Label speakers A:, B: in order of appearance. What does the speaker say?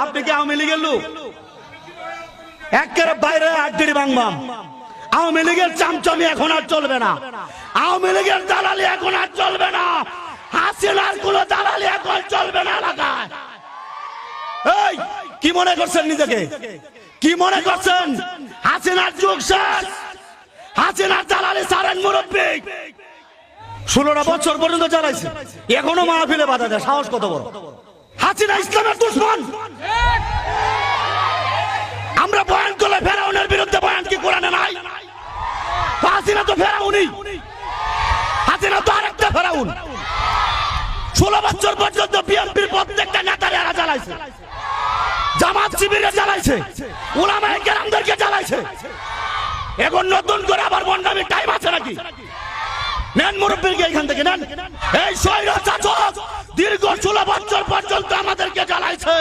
A: আপনি কি আওয়ামী লীগের লোক? একেবারে বাইরে আড্ডি বাংবাম। আওয়ামী লীগের চামচামি এখন আর চলবে না, আওয়ামী লীগের দালালি এখন আর চলবে না, হাসিনার কোন দালালি এখন চলবে না এলাকায়। এই কি মনে করছেন নিজেকে? কি মনে করছেন হাসিনার যুগ শেষ? হাসিনার দালালি সারেন মুরব্বী 16টা বছর পর্যন্ত চালাইছে, এখনো মাহফিলে বাধা দেয়। সাহস কত বড়! হাসিনা ইসলামের দুশমন। আমরা বয়ান করলে ফেরাউনের বিরুদ্ধে বয়ান কি কোরআনে নাই? হাসিনা তো ফেরাউনই, হাসিনা তো আরেকটা ফেরাউন। 16 বছর পর্যন্ত বিএনপির প্রত্যেকটা নেতারে এরা জ্বালাইছে, জামাত শিবিরে জ্বালাইছে, উলামায়ে কেরামদেরকে জ্বালাইছে। এখন নতুন করে আবার বন্ডামি টাইম আছে নাকি? নেন মুরব্বীকে এখান থেকে নেন। এই স্বৈরাচার দীর্ঘ 16 বছর পর্যন্ত আমাদেরকে জ্বালাইছে।